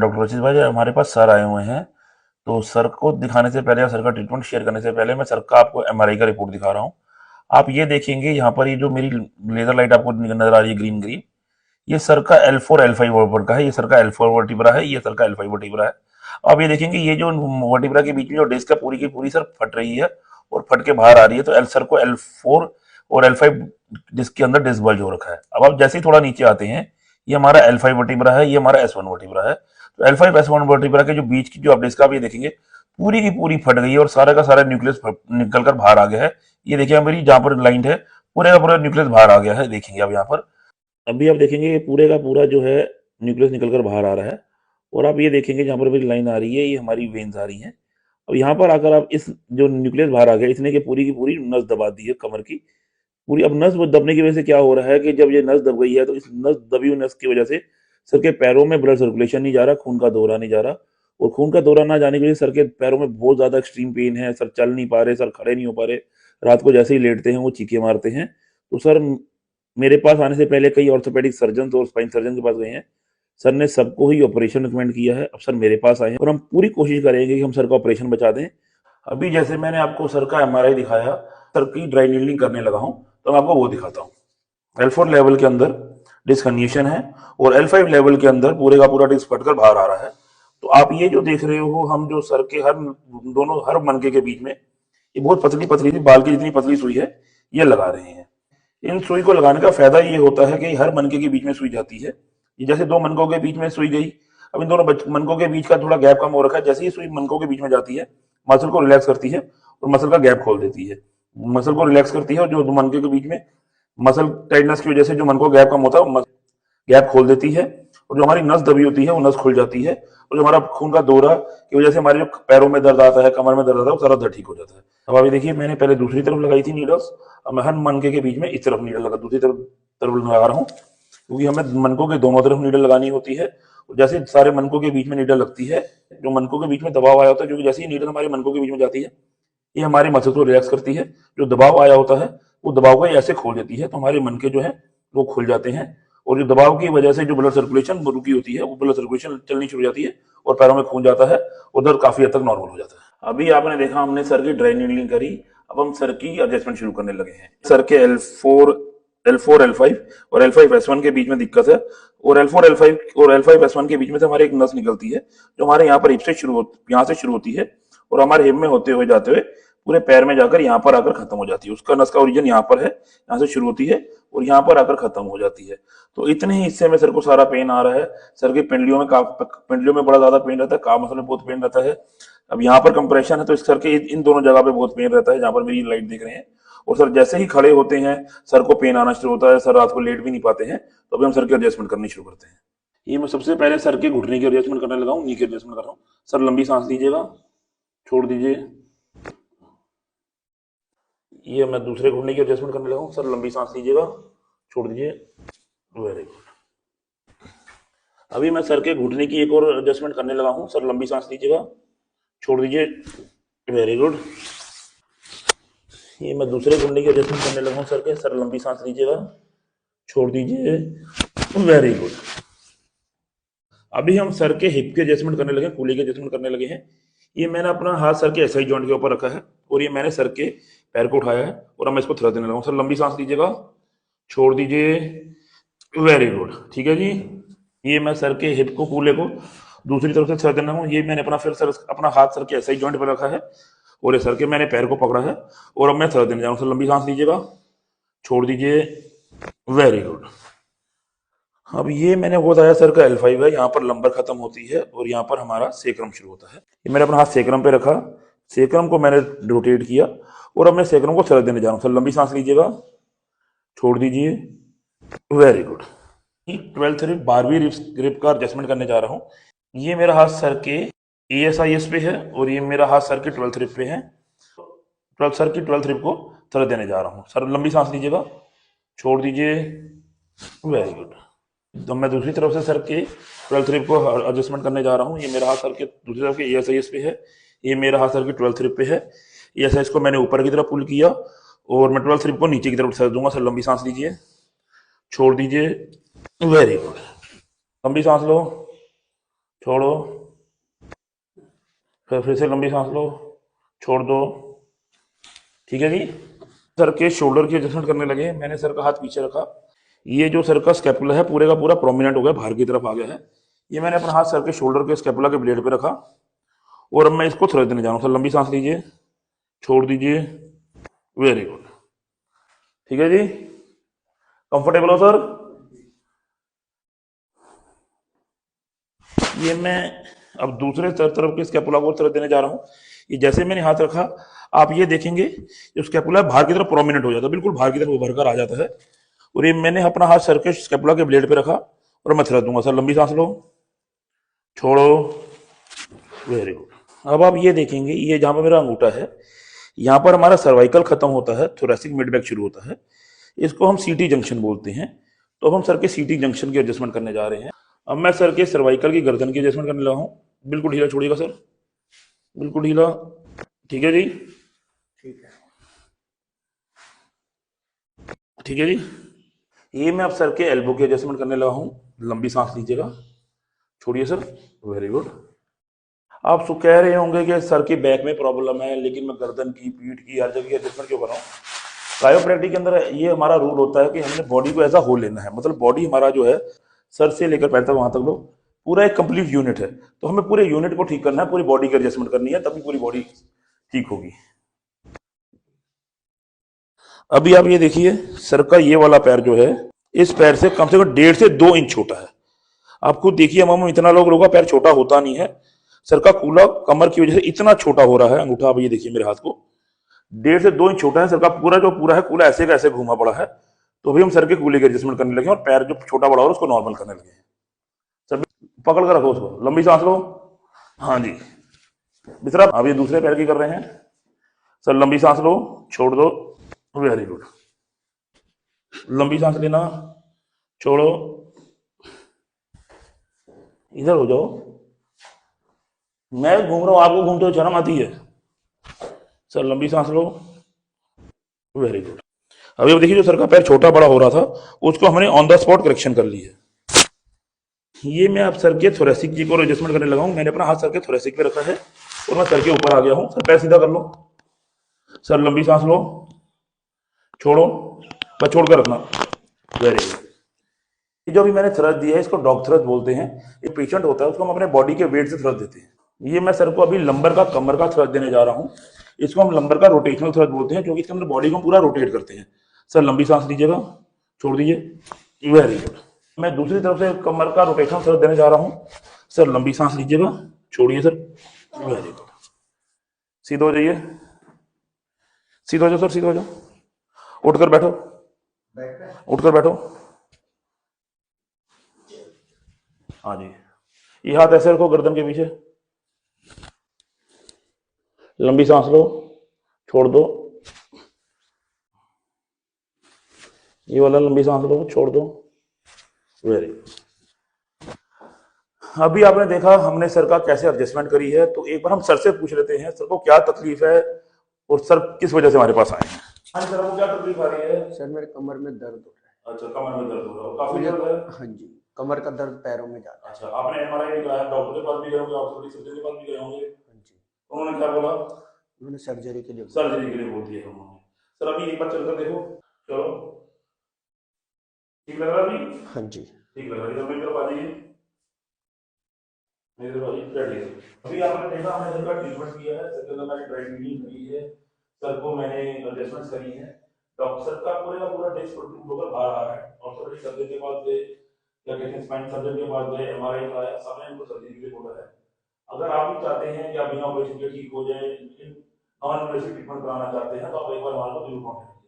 Doctor Rashid भाई, हमारे पास sir आए हुए हैं। तो सर को दिखाने से पहले या सर का ट्रीटमेंट शेयर करने से पहले मैं सर का आपको एमआरआई का रिपोर्ट दिखा रहा हूँ। आप ये देखेंगे यहाँ पर, ये जो मेरी लेजर लाइट आपको नजर आ रही है ग्रीन ग्रीन, ये सर का L4 L5 वर्टिब्रा का है। ये सर का L4 वर्टिब्रा है, ये सर का L5 वर्टिब्रा है। अब ये देखेंगे, ये जो वर्टिब्रा के बीच में जो डिस्क है पूरी की पूरी सर फट रही है और फट के बाहर आ रही है। तो एल सर को L4 और L5 डिस्क के अंदर डिस्क बल्ज हो रखा है। अब आप जैसे ही थोड़ा नीचे आते हैं, ये हमारा L5 वर्टिब्रा है, ये हमारा S1 वर्टिब्रा है। तो L5 S1 वर्टिब्रा के जो बीच की जो आप डिस्क आप ये देखेंगे, पूरी की पूरी फट गई है और सारा का सारा न्यूक्लियस निकल कर बाहर आ गया है। ये देखिए मेरी जहां पर लाइन है, पूरे का पूरा न्यूक्लियस बाहर आ गया है। देखेंगे आप यहाँ पर, अभी आप देखेंगे ये पूरे का पूरा जो है न्यूक्लियस निकल कर बाहर आ रहा है। और आप ये देखेंगे जहाँ पर मेरी लाइन आ रही है, ये हमारी वेन्स आ रही हैं। अब यहाँ पर आकर आप इस जो न्यूक्लियस बाहर आ गया, इसने की पूरी नस दबा दी है कमर की पूरी। अब नस वो दबने की वजह से क्या हो रहा है कि जब ये नस दब गई है, तो इस नस दबी हुई नस की वजह से सर के पैरों में ब्लड सर्कुलेशन नहीं जा रहा, खून का दौरा नहीं जा रहा। और खून का दौरा ना जाने की वजह से सर के पैरों में बहुत ज्यादा एक्सट्रीम पेन है। सर चल नहीं पा रहे, सर खड़े नहीं हो पा रहे। रात को जैसे ही लेटते हैं वो चीखे मारते हैं। तो सर, मेरे पास आने से पहले कई ऑर्थोपेडिक सर्जन और स्पाइन सर्जन के पास गए हैं। सर ने सबको ही ऑपरेशन रिकमेंड किया है। अब सर मेरे पास आए हैं और हम पूरी कोशिश करेंगे कि हम सर का ऑपरेशन बचा दें। अभी जैसे मैंने आपको सर का एमआरआई दिखाया, सर की ड्राई नीडलिंग करने लगा हूं, तो मैं आपको वो दिखाता हूँ। L4 लेवल के अंदर डिस्क हर्निएशन है और L5 लेवल के अंदर पूरे का पूरा डिस्क फटकर बाहर आ रहा है। तो आप ये जो देख रहे हो, हम जो सर के हर मनके के बीच में ये बहुत पतली पतली सी बाल की जितनी पतली सुई है, ये लगा रहे हैं। इन सुई को लगाने का फायदा ये होता है कि हर मनके के बीच में सुई जाती है। ये जैसे दो मनकों के बीच में सुई गई, अब इन दोनों मनकों के बीच का थोड़ा गैप कम हो रखा है। जैसे ही सुई मनकों के बीच में जाती है, मसल को रिलैक्स करती है और मसल का गैप खोल देती है। मसल को रिलैक्स करती है और जो दो मनके के बीच में मसल टाइटनेस की वजह से जो मन को गैप कम होता है, गैप खोल देती है। और जो हमारी नस दबी होती है वो नस खुल जाती है। और जो हमारा खून का दौरा की वजह से हमारे जो पैरों में दर्द आता है, कमर में दर्द आता है, वो सारा दर्द ठीक हो जाता है। अब अभी देखिए, मैंने पहले दूसरी तरफ लगाई थी नीडल्स। अब मैं हर मनके के बीच में इस तरफ नीडल लगा, दूसरी तरफ तरफ लगा रहा हूँ, क्योंकि हमें मनकों के दोनों तरफ नीडल लगानी होती है। और जैसे सारे मनकों के बीच में नीडल लगती है, जो मनकों के बीच में दबाव आया होता है, क्योंकि जैसे ही नीडल हमारे मनकों के बीच में जाती है, ये हमारे मसल को रिलैक्स करती है। जो दबाव आया होता है, वो दबाव को ऐसे खोल देती है, तो हमारे मन के जो है वो खुल जाते हैं। और जो दबाव की वजह से जो ब्लड सर्कुलेशन रुकी होती है, वो ब्लड सर्कुलेशन चलनी शुरू हो जाती है और पैरों में खून जाता है और दर्द काफी हद तक नॉर्मल हो जाता है। अभी आपने देखा, हमने सर की ड्राई नीडलिंग करी। अब हम सर की एडजस्टमेंट शुरू करने लगे हैं। सर के L4 L5 और L5 S1 के बीच में दिक्कत है। और L4 L5 और L5 S1 के बीच में से हमारे एक नस निकलती है, जो हमारे यहाँ पर हिप से यहाँ से शुरू होती है और हमारे हिप में होते हुए जाते हुए पूरे पैर में जाकर यहाँ पर आकर खत्म हो जाती है। उसका नस का ओरिजिन यहाँ पर है, यहाँ से शुरू होती है और यहाँ पर आकर खत्म हो जाती है। तो इतने ही हिस्से में सर को सारा पेन आ रहा है। सर की पिंडलियों में बड़ा ज्यादा पेन रहता है, काफ मसल में बहुत पेन रहता है। अब यहाँ पर कंप्रेशन है, तो इस सर के इन दोनों जगह पे बहुत पेन रहता है, जहाँ पर मेरी लाइट देख रहे हैं। और सर जैसे ही खड़े होते हैं, सर को पेन आना शुरू होता है। सर रात को लेट भी नहीं पाते हैं, तो अभी हम सर की एडजस्टमेंट करनी शुरू करते हैं। ये मैं सबसे पहले सर के घुटने की एडजस्टमेंट करने लगा हूँ, नी की एडजस्टमेंट कर रहा हूँ। सर लंबी सांस लीजिएगा, छोड़ दीजिए। ये मैं दूसरे घुटने की एडजस्टमेंट करने लगा हूँ। सर लंबी सांस लीजिएगा, छोड़ दीजिए। Very good. अभी मैं सर के घुटने की एक और एडजस्टमेंट करने लगा हूँ। सर लंबी सांस लीजिएगा, छोड़ दीजिए। Very good. ये मैं दूसरे घुटने की एडजस्टमेंट करने लगा हूँ सर के। सर लंबी सांस लीजिएगा, छोड़ दीजिए। Very good. अभी हम सर के हिप के एडजस्टमेंट करने लगे, कूल्हे के एडजस्टमेंट करने लगे हैं। ये मैंने अपना हाथ सर के एसआई जॉइंट के ऊपर रखा है और ये मैंने सर के पैर को उठाया है और अब मैं इसको थ्रस्ट देने लगा हूँ। सर लंबी सांस लीजिएगा, छोड़ दीजिए। Very good. ठीक है जी। ये मैं सर के हिप को, कूल्हे को दूसरी तरफ से थ्रस्ट देना हूँ। ये मैंने अपना हाथ सर के एसआई जॉइंट पर रखा है और ये सर के मैंने पैर को पकड़ा है और अब मैं थ्रस्ट देने जा रहा हूँ। सर लंबी सांस लीजिएगा, छोड़ दीजिए। Very good. अब ये मैंने वो बताया सर का L5 है, यहाँ पर लंबर खत्म होती है और यहाँ पर हमारा सेक्रम शुरू होता है। ये मैंने अपना हाथ सेक्रम पे रखा, सेक्रम को मैंने रोटेट किया और अब मैं सेक्रम को थ्रस्ट देने जा रहा हूँ। सर लंबी सांस लीजिएगा, छोड़ दीजिए। Very good. 12th रिप, 12वीं रिप का एडजस्टमेंट करने जा रहा हूँ। ये मेरा हाथ सर के ASIS पे है और ये मेरा हाथ सर के 12th रिप पे है। सर की 12th रिप को थ्रस्ट देने जा रहा हूँ। सर लंबी सांस लीजिएगा, छोड़ दीजिए। Very good. तो मैं दूसरी तरफ से सर के 12th रिप को एडजस्टमेंट करने जा रहा हूँ। ये मेरा हाथ सर के दूसरी तरफ के ASIS पे है, ये मेरा हाथ सर की 12th रिप पे है। ASIS को मैंने ऊपर की तरफ पुल किया और मैं 12th रिप को नीचे की तरफ सर दूंगा। सर लंबी सांस लीजिए, छोड़ दीजिए। Very good. लंबी सांस लो, छोड़ो, फिर से लंबी सांस लो, छोड़ दो। ठीक है जी। सर के शोल्डर की एडजस्टमेंट करने लगे, मैंने सर का हाथ पीछे रखा, ये जो सर का स्कैपुला है पूरे का पूरा प्रोमिनेंट हो गया, बाहर की तरफ आ गया है। ये मैंने अपना हाथ सर के शोल्डर के स्कैपुला के ब्लेड पे रखा और अब मैं इसको थ्रेड देने जा रहा हूँ। सर लंबी सांस लीजिए, छोड़ दीजिए, वेरी गुड। ठीक है जी, कंफर्टेबल हो सर? ये मैं अब दूसरे तरफ के स्कैपुला को थ्रेड देने जा रहा हूँ। ये जैसे मैंने हाथ रखा, आप ये देखेंगे जो स्कैपुला बाहर की तरफ प्रोमिनेंट हो जाता है, बिल्कुल बाहर की तरफ उभर कर आ जाता है। और ये मैंने अपना हाथ सर के स्कैपुला के ब्लेड पे रखा और मैं थ्रेड दूंगा। सर लंबी सांस लो, छोड़ो, वेरी गुड। अब आप ये देखेंगे, ये जहां पर मेरा अंगूठा है, यहाँ पर हमारा सर्वाइकल खत्म होता है, थोरेसिक मिड बैक शुरू होता है, इसको हम सीटी जंक्शन बोलते हैं। तो अब हम सर के सीटी जंक्शन की एडजस्टमेंट करने जा रहे हैं। अब मैं सर के सर्वाइकल की गर्दन की एडजस्टमेंट करने लगा हूँ। बिल्कुल ढीला छोड़िएगा सर, बिल्कुल ढीला। ठीक है जी, ठीक है। ठीक है जी। ये मैं अब सर के एल्बो की एडजस्टमेंट करने लगा हूँ। लंबी सांस लीजिएगा, छोड़िए सर, वेरी गुड। आप सो कह रहे होंगे कि सर की बैक में प्रॉब्लम है, लेकिन मैं गर्दन की, पीठ की, हर जगह की एडजस्टमेंट क्यों कर रहा हूँ? कायोप्रैक्टिक के अंदर ये हमारा रूल होता है कि हमने बॉडी को ऐसा होल लेना है, मतलब बॉडी हमारा जो है सर से लेकर पैर तक वहां तक लो, पूरा एक कंप्लीट यूनिट है। तो हमें पूरे यूनिट को ठीक करना है, पूरी बॉडी की एडजस्टमेंट करनी है, तभी पूरी बॉडी ठीक होगी। अभी आप ये देखिए, सर का ये वाला पैर जो है, इस पैर से कम 1.5 से 2 इंच छोटा है। आप खुद देखिए, हम इतना लोगों का पैर छोटा होता नहीं है, सर का कूला कमर की वजह से इतना छोटा हो रहा है अंगूठा। आप ये देखिए मेरे हाथ को, 1.5 से 2 इंच छोटा है सर का पूरा, जो पूरा है कूला ऐसे का ऐसे घूमा पड़ा है। तो अभी हम सर के कूले की एडजस्टमेंट करने लगे और पैर जो छोटा बड़ा हो रहा है उसको नॉर्मल करने लगे हैं। सर पकड़ कर रखो उसको, लंबी सांस लो। हाँ जी, दूसरा अब ये दूसरे पैर की कर रहे हैं। सर लंबी सांस लो, छोड़ दो, वेरी गुड। लंबी सांस लेना, छोड़ो, इधर हो जाओ। मैं घूम रहा हूं, आपको घूमते हुए शर्म आती है? सर लंबी सांस लो, वेरी गुड। अभी अब देखिए, जो सर का पैर छोटा बड़ा हो रहा था उसको हमने ऑन द स्पॉट करेक्शन कर ली है। ये मैं अब सर के थोरेसिक जी को एडजस्टमेंट करने लगा हूं। मैंने अपना हाथ सर के थोरेसिक पे रखा है और मैं सर के ऊपर आ गया हूं। सर पैर सीधा कर लो, सर लंबी सांस लो, छोड़ो, बस छोड़ कर रखना, वेरी गुड। ये जो भी मैंने थ्रस्ट दिया है इसको डॉग थ्रस्ट बोलते हैं। एक पेशेंट होता है उसको हम अपने बॉडी के वेट से थ्रस्ट देते हैं। ये मैं सर को अभी लंबर का कमर का थ्रस्ट देने जा रहा हूँ। इसको हम लंबर का रोटेशनल थ्रस्ट बोलते हैं, क्योंकि इसके अंदर बॉडी को पूरा रोटेट करते हैं। सर लंबी सांस लीजिएगा, छोड़ दीजिए, वेरी गुड। मैं दूसरी तरफ से कमर का रोटेशनल थ्रस्ट देने जा रहा हूँ। सर लंबी सांस लीजिएगा, छोड़िए सर, वेरी गुड। सीधे हो जाइए, सीधे हो जाओ सर, सीधे हो जाओ, उठकर बैठो, उठकर बैठो। हाँ जी, ये हाथ ऐसे रखो गर्दन के पीछे, लंबी सांस लो, छोड़ दो, ये वाला लंबी सांस लो, छोड़ दो, वेरी। अभी आपने देखा हमने सर का कैसे एडजस्टमेंट करी है, तो एक बार हम सर से पूछ लेते हैं सर को क्या तकलीफ है और सर किस वजह से हमारे पास आए हैं। हाँ सर, आपको क्या तकलीफ आ रही है? सर मेरे कमर में दर्द हो रहा है। अच्छा, कमर में दर्द हो रहा है, काफी मुझे दर्द है? हाँ जी, कमर का दर्द पैरों में जाता है। अच्छा, आपने एमआरआई भी कराया, डॉक्टर के पास भी गए होंगे, ऑर्थोपेडिक सर्जन के पास भी गए होंगे, हाँ जी, उन्होंने क्या बोला? उन्होंने सर्जरी के लिए बोला। सर्जरी के लिए बोल दिया उन्होंने। सर अभी एक बार चलकर देखो, चलो, ठीक लग रहा है अभी? हाँ जी, ठीक लग रहा है, इधर मेरी तरफ आ जाइए, मेरी तरफ आ जाइए, बैठिए। अभी आपने देखा हमने सर का ट्रीटमेंट किया है, सर के अंदर मैंने ड्राई क्लीनिंग करी है, सर को मैंने एडजस्टमेंट करी है। डॉक्टर सर का पूरा टेस्ट होकर बाहर आ रहा है, ऑर्थोपेडिक सर्जन के पास गए, क्या कहते हैं, स्पाइन सर्जन के पास गए, एमआरआई कराया, सबने उनको सर्जरी के लिए बोला है। अगर आप भी चाहते हैं कि आप बिना ऑपरेशन के ठीक हो जाए, लेकिन नॉन इन्वेसिव ट्रीटमेंट कराना चाहते हैं, तो आप एक बार हमारे को जरूर कॉन्टेक्ट